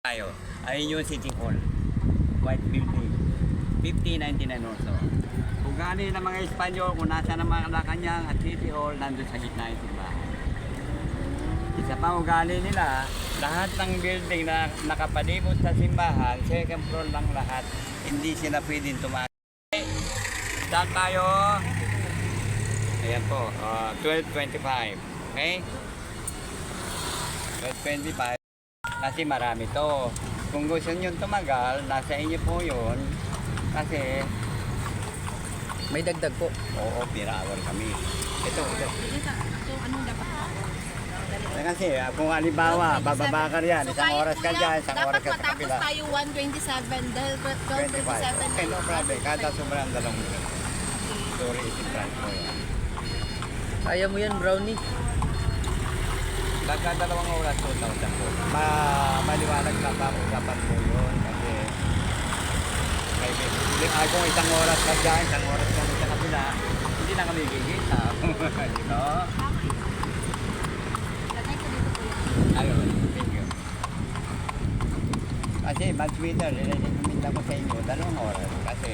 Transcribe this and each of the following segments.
Tayo. Ayun yung City Hall. White building. 5099 also. Kung gani ng mga Espanyol, kung nasa ng mga Malacanang at City Hall, nandun sa gitna yung simbahan. Isa pa ugali nila, lahat ng building na nakapalibot sa simbahan, second floor lang lahat, hindi sila pwedeng tumakas. Okay. Start tayo. Ayan po, 12:25. Okay? 12:25. Kasi marami to. Kung gusto nyo tumagal, nasa inyo po yun. Kasi May dagdag po. oo, pira-hour kami. Ito. So, anong dapat ko? Kasi kung halimbawa, bababa ka riyan, isang oras ka dyan, isang oras ka sa dapat kapila. matapos tayo 127 dahil 25. 12:27 Okay, no problem. Kada sobrang 2 minutes. Sorry, isin price mo yun. Kaya mo yan, Brownie. Pagka 2 oras, 2,000 po. Maliwanag na pa usapan po yun. Kasi kung isang oras ka dyan, isang oras ka sa kapila, hindi na kami gigita. You know? Lagay ko dito po yan. Ayun, thank you. Kasi mag-Twitter, recommend ako sa inyo 2 oras kasi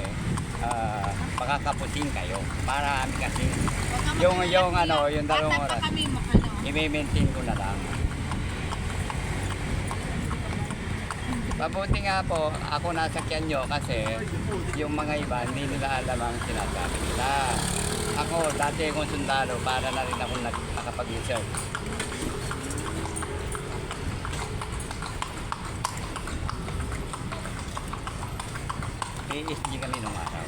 makakapusin kayo. Marami kasi Huwag ka yung mag-alala, yung 2 Tatag oras. pa kami makano. I-maintain ko na lang. Mabuti nga po, ako nasakyan nyo kasi yung mga iba hindi nila alam ang sinasabi nila. Ako, dati akong sundalo para na rin ako nakapag-research. ASG kami nung araw.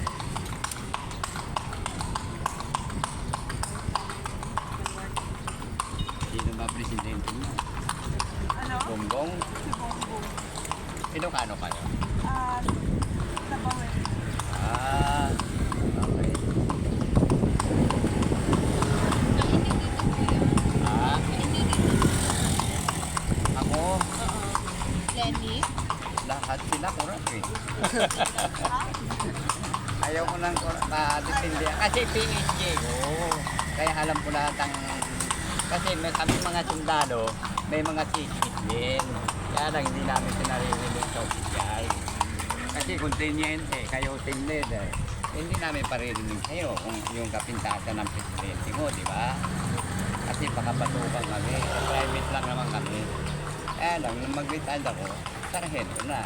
Sino ba presidente mo? Ano? Bongbong? Si Bongbong. Ilocano kayo? Sa Bawel. Ah, okay. Hindi dito po yan. Ah, Hindi dito. ako, Oo. Lenny? lahat sila kurap eh. Ayaw ko nang ditindihan. Kasi PhD ko. Kaya alam ko lahat ang... Kasi may kami mga sundalo, may mga secret din. Kaya lang hindi namin pinaririnig sa opisyal. Kasi kung tenyente, kayo team leader, hindi namin paririnig kayo kung yung kapintasan ng presidente mo, di ba? Kasi pakapatukan kami. Private lang naman kami. Kaya lang, nung mag-retire ako, sarhento na.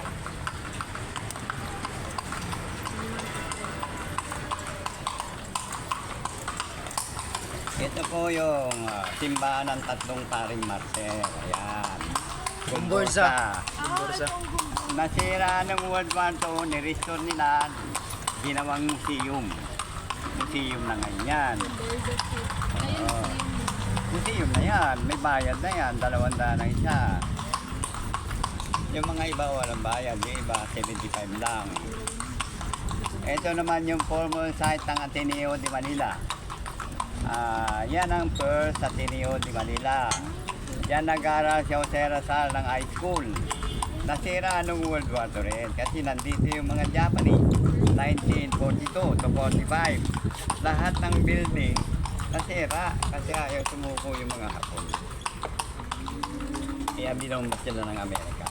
Ito po yung simbahan ng 3 paring martir. Ayan. Gumborsa. Gumborsa. Nasira ng World War II, ni-restore nila, ginawang museum. Museum na ngayon yan. Ayun Oo. po yun. Museum na yan, may bayad na yan, 200 na isa. Yung mga iba walang bayad, yung iba 75 lang. Ito naman yung formal site ng Ateneo de Manila. Yan ang first Ateneo de Manila. Yan nag-aaral si Jose Rizal ng high school. Nasira nung World War II rin kasi nandito yung mga Japanese 1942 to 45. Lahat ng building nasira kasi ayaw sumuko yung mga Hapon. Kaya binombat sila ng Amerika.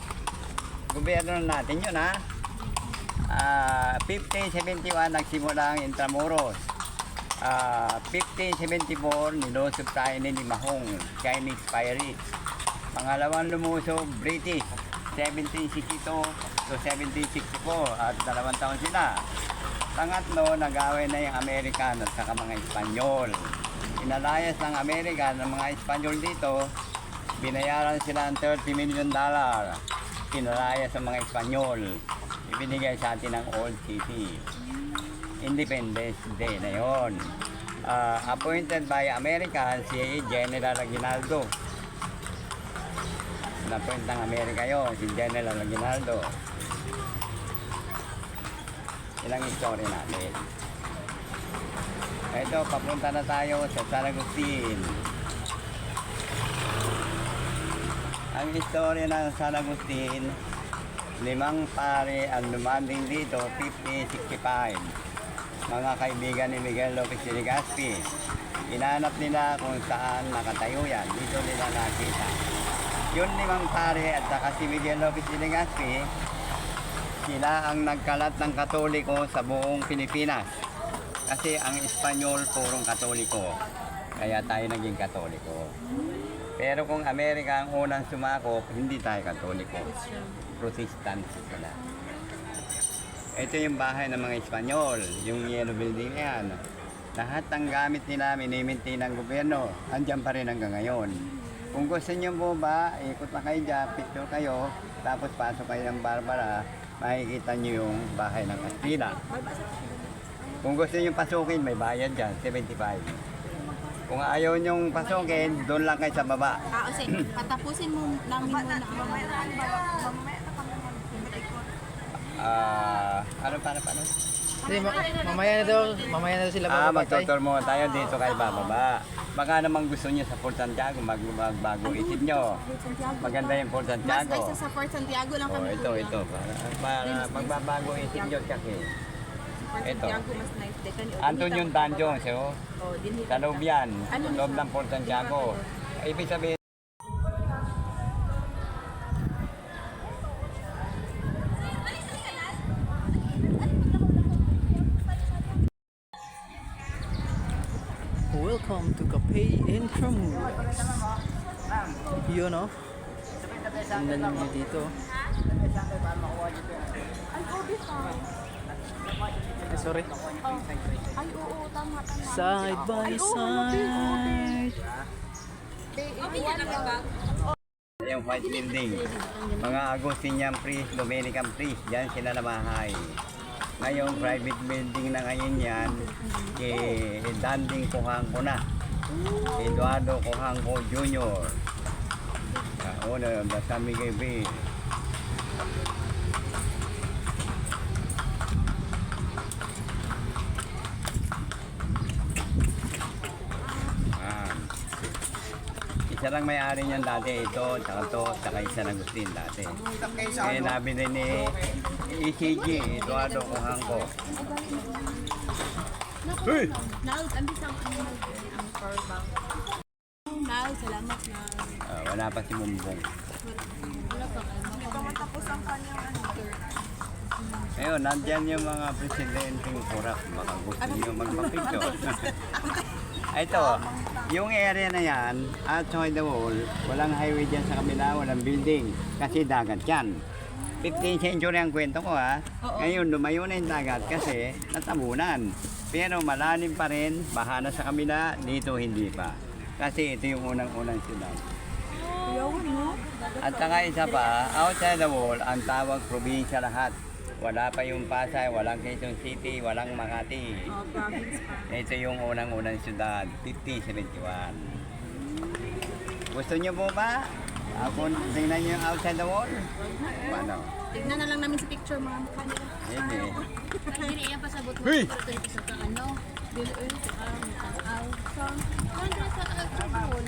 Gobyerno natin yun ha. 1571 nagsimula ang Intramuros. 1574 nilusob tayo ni Limahong, Chinese pirates. Pangalawang lumusob, British, 1762 to 1764 at 2 taon sila. Pangatlo, nag-away na yung American at saka mga Espanyol. Inalayas ng American ng mga Espanyol dito, binayaran sila ng $30 million. Pinalayas ng mga Espanyol. Ibinigay sa atin ng Old City. Independence Day na yon. Appointed by American si General Aguinaldo. Na-appoint ng Amerika yon, si General Aguinaldo. Ilang istorya natin. Ito, papunta na tayo sa San Agustin. Ang istorya ng San Agustin, 5 pare ang lumanding dito, 1565. Mga kaibigan ni Miguel Lopez de Legazpi. Inanap nila kung saan nakatayo yan. Dito nila nakita. Yun limang pare at saka si Miguel Lopez de Legazpi, sila ang nagkalat ng Katoliko sa buong Pilipinas. Kasi ang Espanyol purong Katoliko. Kaya tayo naging Katoliko. Pero kung Amerika ang unang sumakop, hindi tayo Katoliko. Protestant sila. Ito yung bahay ng mga Espanyol, yung yellow building na yan. Lahat ng gamit nila, miniminti ng gobyerno, andyan pa rin hanggang ngayon. Kung gusto niyo po ba, ikot na kayo dyan, picture kayo, tapos pasok kayo ng Barbara, makikita niyo yung bahay ng Kastila. Kung gusto niyo pasukin, may bayad dyan, 75. Kung ayaw niyong pasukin, doon lang kayo sa baba. Kasi patapusin mo namin muna ang Mamaya na kami mag-ikot. Paano? Hindi, mamaya na daw sila bababa tayo. Magtutur mo tayo dito kayo bababa. Baka naman gusto niyo sa Fort Santiago, magbago isip niyo. Maganda yung Fort Mas Santiago. guys sa Fort Santiago lang kami. Ito. Para magbabago isip niyo kasi. Fort Ito. Santiago mas nice din kanyo. Andun yung dungeon, so, Oh, din sa loob yan, Ano sa loob siya? ng Fort Santiago. Ibig sabihin, Welcome to Cafe Intramuros. Yun oh. Ang lalim niyo dito. Ay, sorry. Ay, oo, tama. Side by side. yung white building, mga Agustinian priest, Dominican priest, dyan sila namahay. Ngayong private building na ngayon yan, kay Danding Kuhangko na. Eduardo Kuhangko Jr. Owner of the San Miguel Bay. Isa lang may-ari niyan dati, ito, tsaka isa ng Agustin dati. Kaya nabili ni ECG, Eduardo Kuhangko. Hey! Nal, ambi sa ang power bank. Nal, salamat na. Wala pa si Mumbong. Wala pa kayo. Ito matapos ang kanyang ano. Ayun, nandyan yung mga presidenteng kurap. Baka gusto nyo magpapicture. Ito, yung area na yan, outside the wall, walang highway dyan sa kabila, walang building. Kasi dagat yan. 15th century ang kwento ko ha. Ngayon, lumayo na yung dagat kasi natabunan. Pero malalim pa rin, baha na sa kabila, dito hindi pa. Kasi ito yung unang-unang siyudad. At saka isa pa, outside the wall, ang tawag probinsya lahat. Wala pa yung Pasay, walang Quezon City, walang Makati. Ito yung unang-unang siyudad, 1571. Gusto niyo po ba? Ako, tingnan niyo yung outside the wall? Paano? Tignan na lang namin sa picture mga mukha nila. Hindi. Hindi iya pasabot mo Hey! pero ito sa ano. Dili sa aw. Sa kontra sa alcohol.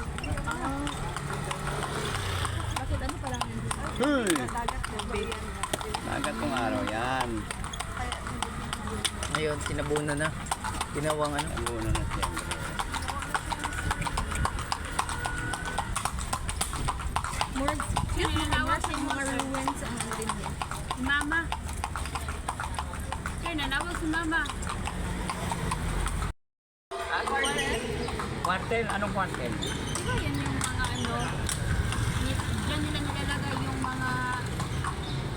Bakit ano parang hindi? Hey! Dagat mo, baby. Dagat tong araw yan. Ngayon, tinabunan na. Ginawang ano. Ang una na siyempre. More nananawa sa mga ruins ang ano din yan. Mama. Kaya nanawag si mama. Kwartel? Anong kwartel? Di ba yan yung mga ano, dyan nila nilalagay yung mga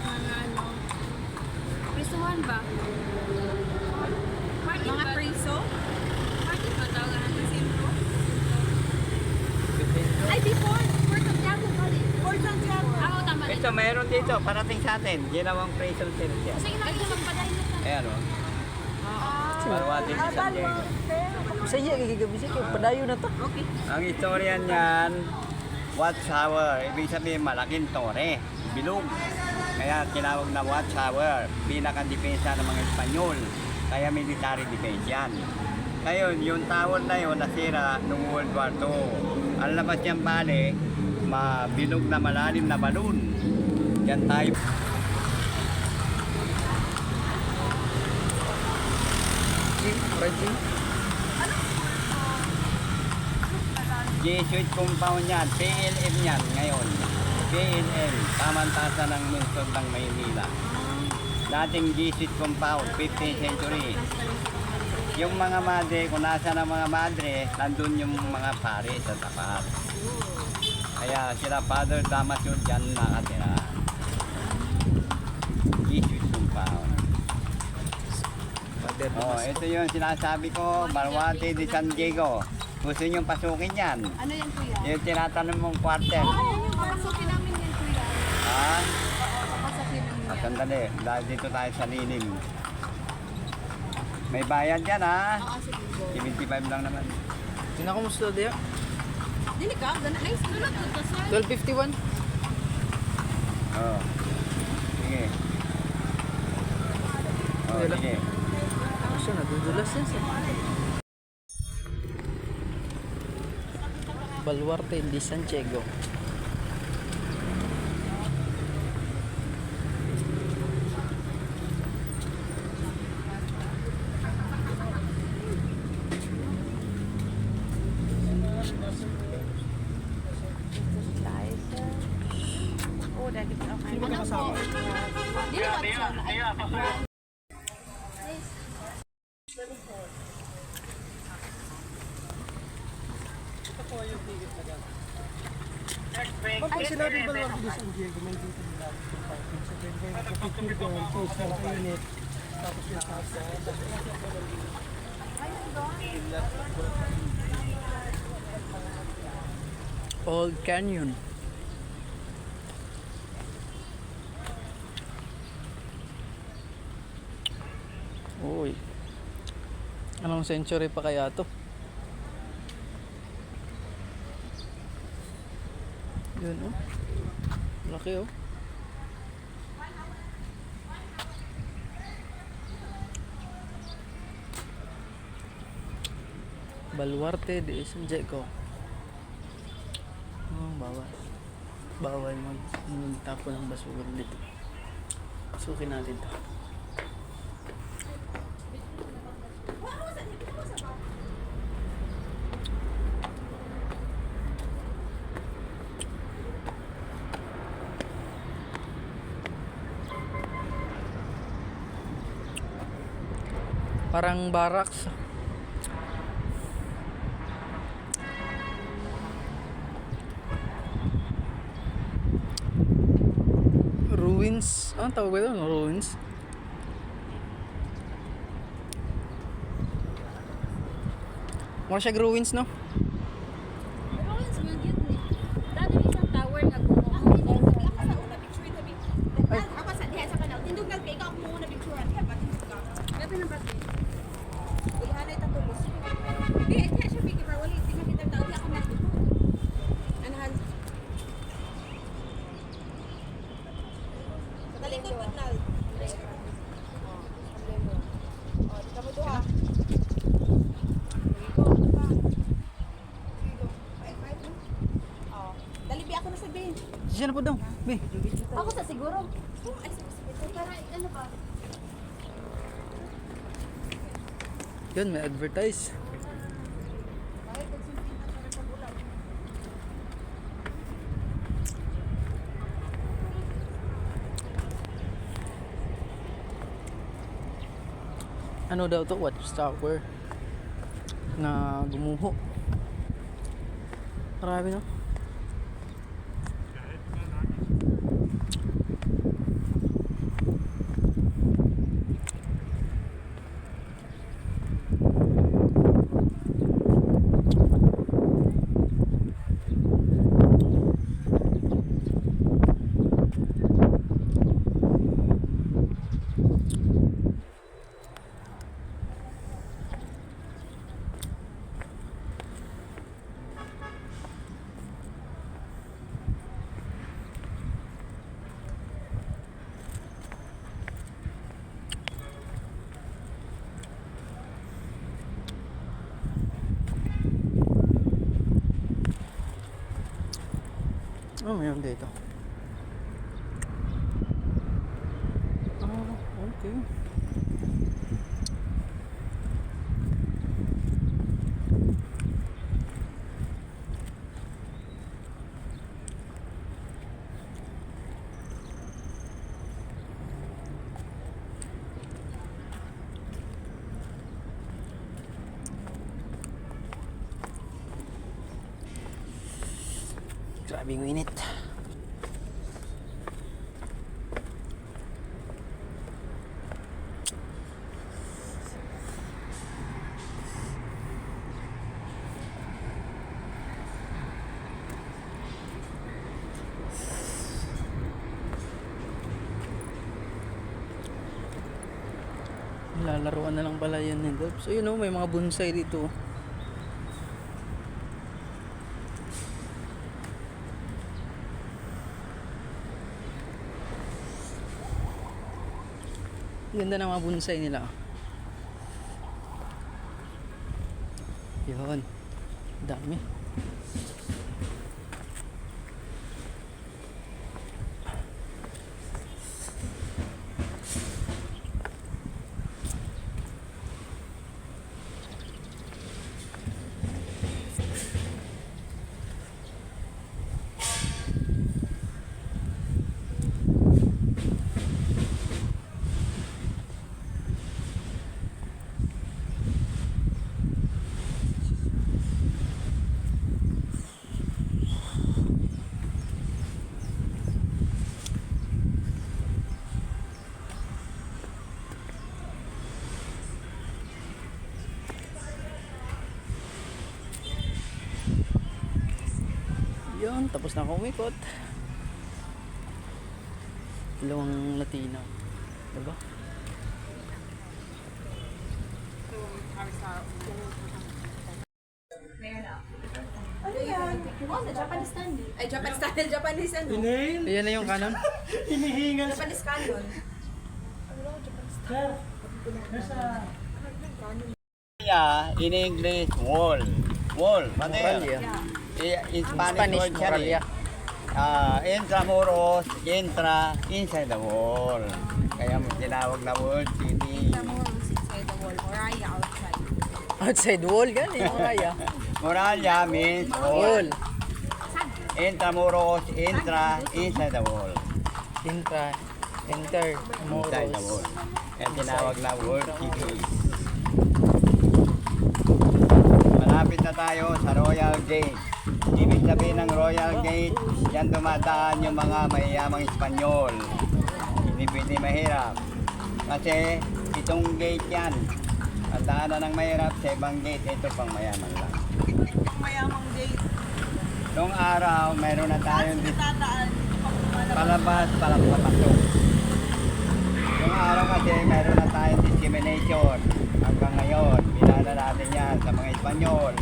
ano, prisuhan ba? Mga priso? Party ba tawag ng priso? Ay, before! Fort Santiago, kali. Fort Santiago. Ako, tama rin. Ito, mayroon dito, parating sa atin. Ginawang prison cell yan. Kasi nakita magpadahin na tayo. Ayan o. Parwatin si San Diego. Sa iya, gigabi siya. Padayo na to. Okay. Ang istorya niyan, watchtower. Ibig sabihin, malaking tore. Bilog. Kaya tinawag na watchtower. Pinaka-depensa ng mga Espanyol. Kaya military defense yan. Ngayon, yung tower na yun, nasira noong World War II. Ang labas niyang bale, mabilog na malalim na balon. Yan tayo. Reggie. Jesuit compound yan, PLM yan ngayon. PNL, Pamantasan ng Lungsod ng Maynila. Dating Jesuit compound, 15th century. Yung mga madre, kung nasa ng mga madre, nandun yung mga pare sa tapat. Kaya sila Father Damasio dyan nakatira. Jesuit compound. Father Oh, Damasio. ito yung sinasabi ko, Baluarte de San Diego. Gusto nyo pasukin yan? Ano yan, kuya? Yung tinatanong mong quarter. Papasukin namin yan, kuya. Ha? Papasukin namin yan. Sandali, dahil dito tayo sa lilim. May bayad yan ha? Oo, sige. 75 lang naman. Sino ako musta diya? Dili ka? Ganun. Ay, sunod dito, sir. 12.51. Oh. Sige. Oh, Wala. sige. Ako siya, nadudulas yan sa Baluarte de Santiago. Oo, dahil ito. Sino ba kasama? Dili ka siya. Pag sinabi ba lang dito sa Diego, may dito nila yung parking. So, then kayo nakapicture doon, choose ng init. Tapos yung tasa. Old Canyon. Uy. Anong century pa kaya to? Yun oh. Laki oh. Baluarte de Santiago. Oh, bawal. Bawal magtapo ng basura dito. Sukin natin to. Parang barracks. Ruins. Ano tawag ba ito? Ruins? Mura siya ruins, no? Rollins, man yun eh. Dati may isang tower nga gumawa. Ako sa una picture ito, babe. Ako sa diha sa kanal. Tindog nagpay ka ako muna picture. Diha ba tindog ka? Gabi ng birthday. Ulihan ay tatulos. Di, diha siya bigay para wala. Di makita tao. Di ako nagtipod. Anahan. Sa talikod po nal. Oh, di ka mo duha. Dalibi ako na sabihin. Siya na po daw. Be. Ako sa siguro. Ay, sige. Para ano ba? Yun, may advertise. Ano daw to? Watchtower na gumuho. Marami no? Oh, mayroon dito. Ah, okay. Grabing init. Lalaruan na lang pala yan nito. So yun know, may mga bonsai dito. Ganda ng mga bonsai nila. Yun. Dami. Yun, tapos na ako umikot. Dalawang Latino. Diba? Ano yan? Oh, the Japanese candle. Ay, Japanese candle, Japanese ano? Inhale. Ayan na yung kanon. Hinihingal. Japanese candle. Sir, nasa... Yeah, in English, wall. Wall. Moralia. In Spanish, Spanish, word siya Moralia. Intramuros, inside the wall. Kaya mo tinawag na word city. Tamoros inside the wall. Moraya outside. Outside wall, gani. Moraya. Moralia means wall. Wall. Intramuros, inside the wall. Enter. Inside the wall. Moros. Kaya tinawag na word city. Malapit na tayo sa Royal Gate. Ibig sabihin ng Royal Gate, yan dumadaan yung mga mayayamang Espanyol. Hindi pwede mahirap. Kasi itong gate yan, ang daanan ng mahirap sa ibang gate, ito pang mayaman lang. Mayamang date. Noong araw, mayroon na tayong Tataan. palabas, papasok. Noong araw kasi, mayroon na tayong discrimination. Hanggang ngayon, binala natin yan sa mga Espanyol.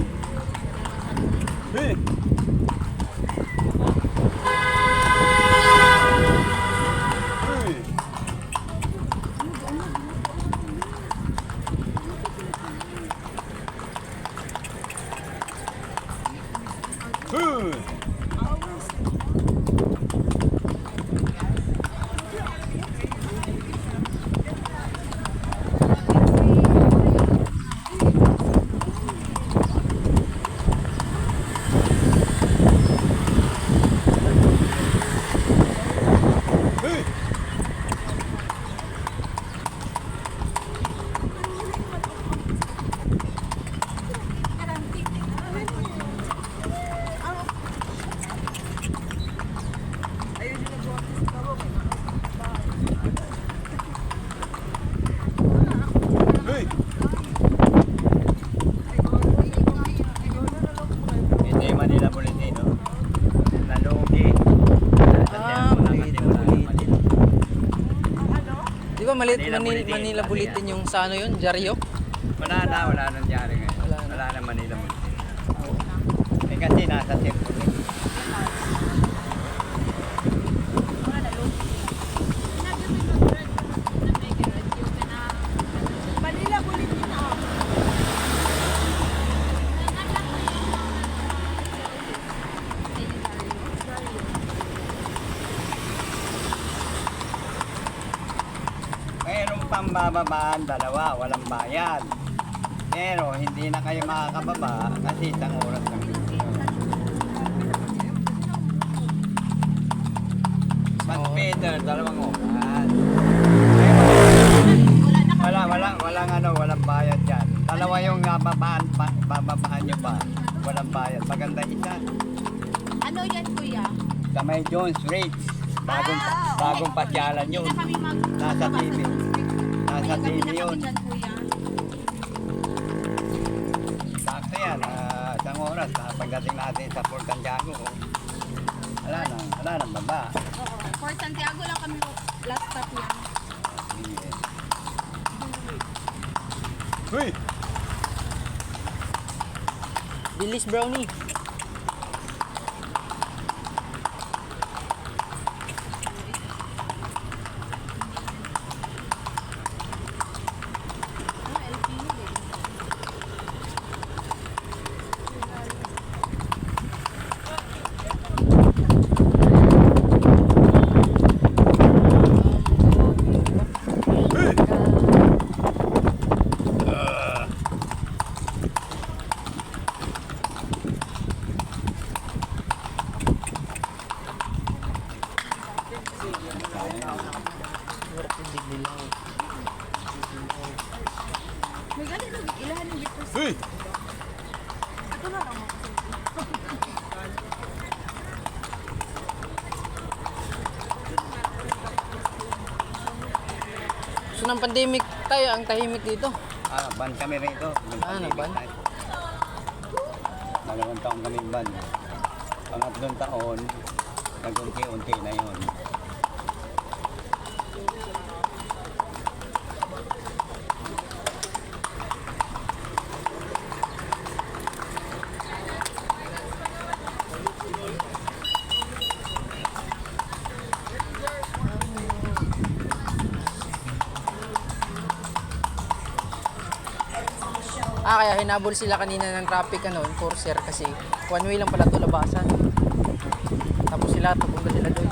Hindi Manila Bulletin, no? Nalugi. Di ba malit Manila Bulletin. Manila Bulletin yung sa ano yun? Jaryo? Wala nang diyari ngayon. Wala na. Wala na Manila Bulletin. Eh kasi nasa tempo. Manila Bulletin na. Mayroong pambababaan, dalawa, walang bayad. Pero hindi na kayo makakababa kasi isang oras lang. But better, dalawang oras. Walang bayad yan. Dalawa yung bababaan nyo ba? Walang bayad. Maganda isa. Ano yan, kuya? Diamond Bridge. Bagong pasyalan yun. Hindi na kami Nasa TV. Nasa Kaya TV gabi na yun. kami dyan, kuya. Sakto yan. Isang oras. Pagdating natin sa Port Santiago. Wala nang baba. Oo. For Santiago lang kami last stop yan. Uy! Bilis brownie. LPU eh. Hirap yung digdilaw. May ganun lang. Ilahan yung gift Uy! Ito na lang ako. So ng pandemic tayo, ang tahimik dito. Ban kami rito. Nag-ban? 2 taon kami ban. Pangatlong taon, nag-unti-unti na yun. Kaya hinabol sila kanina ng traffic enforcer kasi one way lang pala ito labasan. Tapos sila, pupunta sila doon.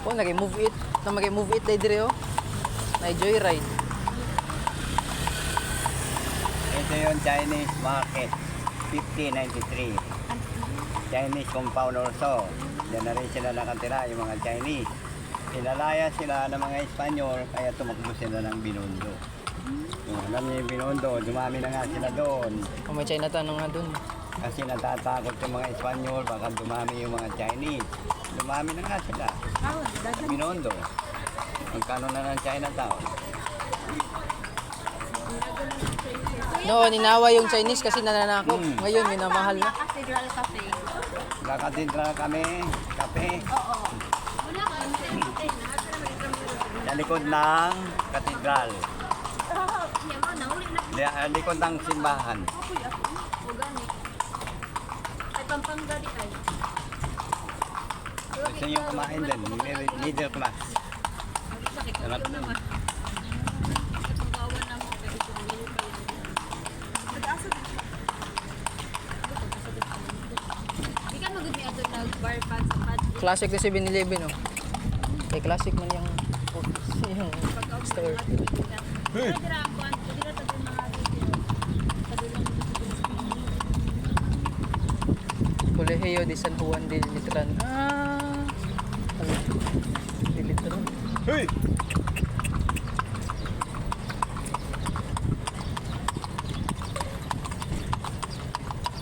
Oh, nag-move it. Nag-move it dahil dire oh. Na-joyride. Ito yung Chinese market, 5093. Chinese compound also. Diyan na rin sila nakatira, yung mga Chinese. Pinalaya sila ng mga Espanyol, kaya tumakbo sila ng Binondo. Yung alam niyo yung Binondo, dumami na nga sila doon. Oh, may Chinatown nga doon. Kasi natatakot yung mga Espanyol, baka dumami yung mga Chinese. Dumami na nga sila. Binondo. Magkano na ng Chinatown? Noon, ninawa yung Chinese kasi nananakot. Ngayon, minamahal na. Cathedral Cafe. Nakatindra kami, kape, Oo. sa likod ng katedral. Sa likod ng simbahan. Ay, Pampanga di ay. Gusto nyo kumain din, middle class. Sarap din. Di ka magod niya doon nag-bar pad sa pad. Classic na 7-Eleven, oh. Kay classic man yung store. Hey! Colegio de San Juan de Letran. De Letran. Hey!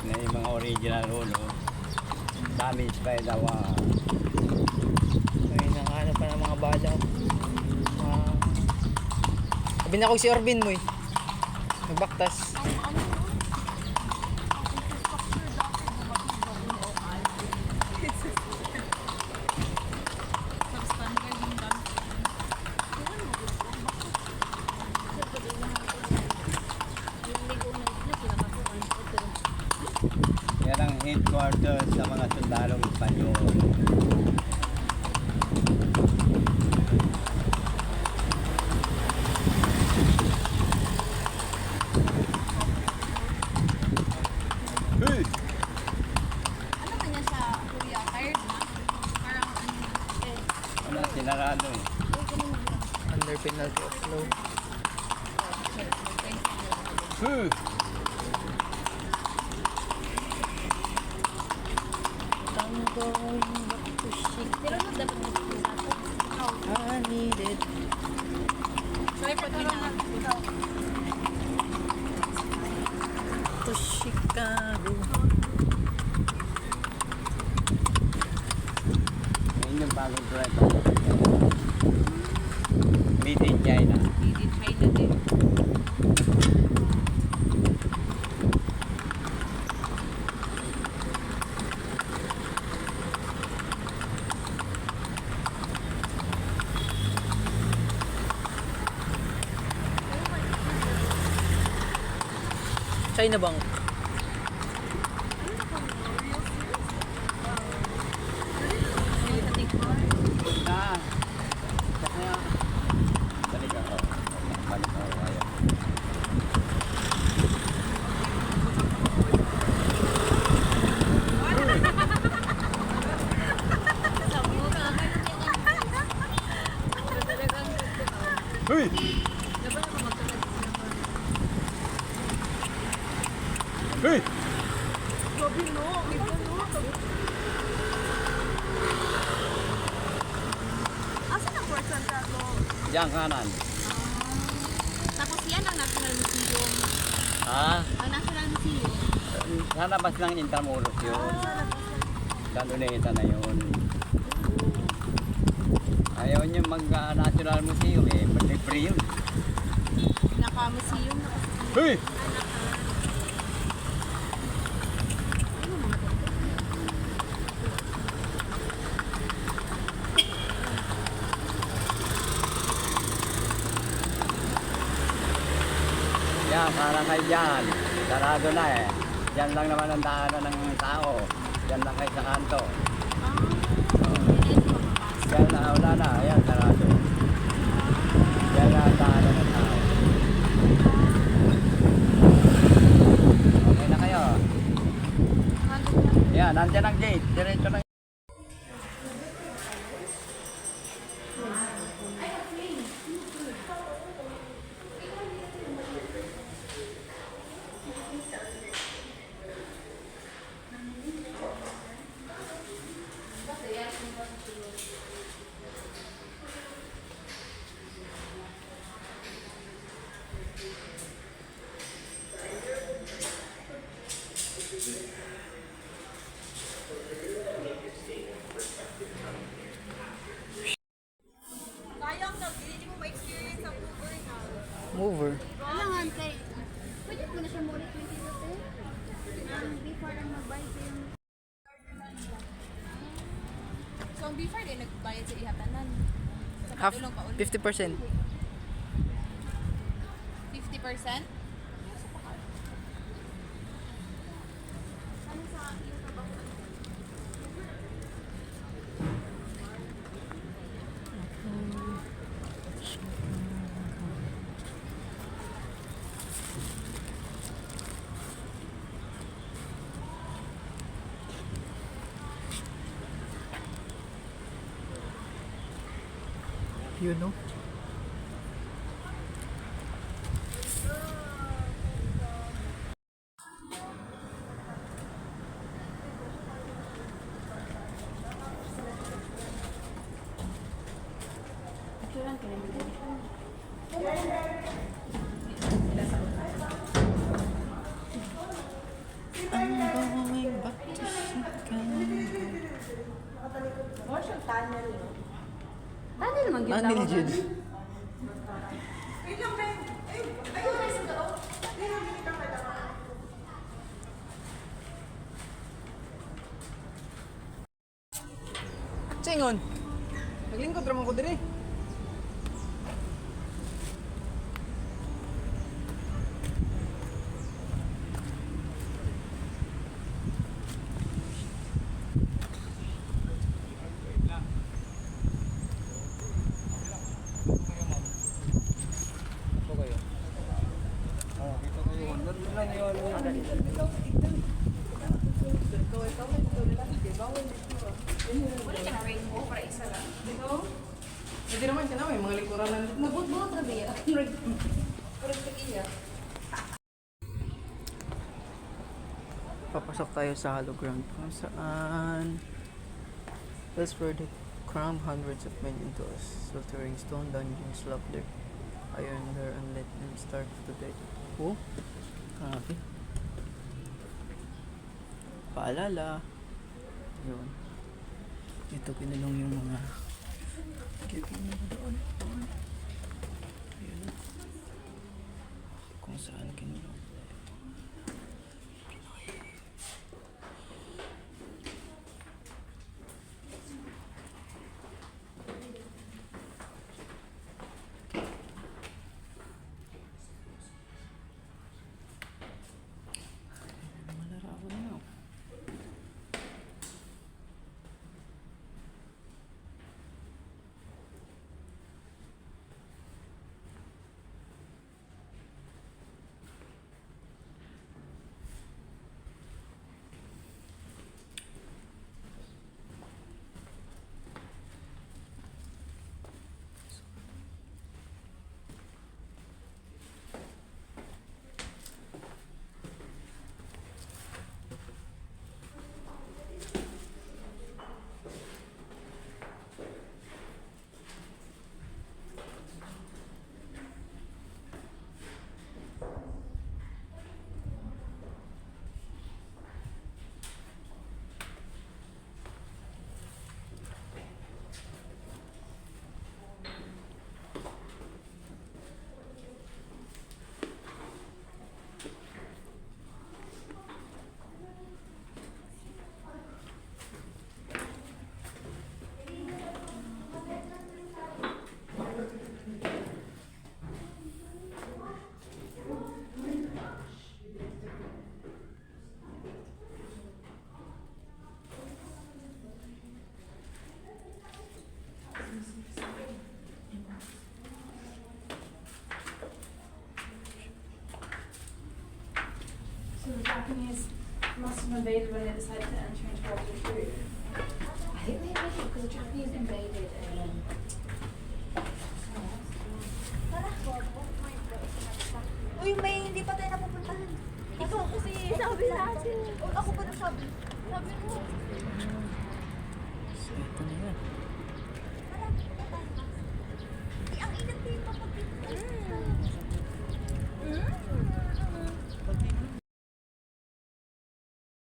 Na yung mga original ulo. Damage by the wall. Ay, nakahanap pa ng mga bala. Sabi na ko si Orbin mo eh. Nagbaktas. Yan ang headquarters sa mga sundalong Espanyol. Hey! Ano ba niya sa kuya? Tired na? Parang ano? Wala, sinarado eh. Under penalty of law. Hey! Pero ano dapat nito sa ato? Honey, To Chicago. Yun yung bagong drive. Made in China. Made in China din. China Bank. Ah. Kaya. Balik ako. Balik ako. Ayaw. Hey! Hey! Asan ang Port Santiago? Diyan kanan. Tapos yan ang National Museum. Ah, Ang National Museum. sa labas ng Intramuros yun. Sa Luneta na yun. Ayaw niyo mag-National Museum eh. Libre yun. Naka-museum na kasi. Hey! Yan, parang kayo dyan. Sarado na eh. Diyan lang naman ang daanan ng tao. Diyan lang kayo sa kanto. Diyan na, wala na. Ayan, sarado. Diyan lang ang daanan ng tao. Okay na kayo. Yan, nandiyan ang gate. Diretso lang. Sayang na, hindi mo ma-experience ang Uber na. Mover. Ano nga, kay... Pwede mo na siya muna 20 pesos. Before lang mag-buy ko yung... So, ang before din, nagbayad sa ihatanan. Sa Half, patulong pa ulit. 50%. 50%? You know? I'm going back to Chicago. Paano naman yun? Anil Jude. Singon. Naglingkod ramon ko diri. Hindi naman siya naman, mga likuran na Mabot-bot na ba yan? papasok tayo sa hologram kung saan let's where the cram hundreds of men into us filtering stone dungeons laughter Ayun, her and let them start today. Oh, grabe. Paalala. Yun. Ito kinulong yung mga doon. Ayun. Kung saan kinulong. Malarawan na. So the Japanese must have invaded when they decided to enter into World War II. I think they invaded because the Japanese invaded Uy, may hindi pa tayo napupuntahan. Ikaw kasi sabi sa akin. Ako pa nagsabi.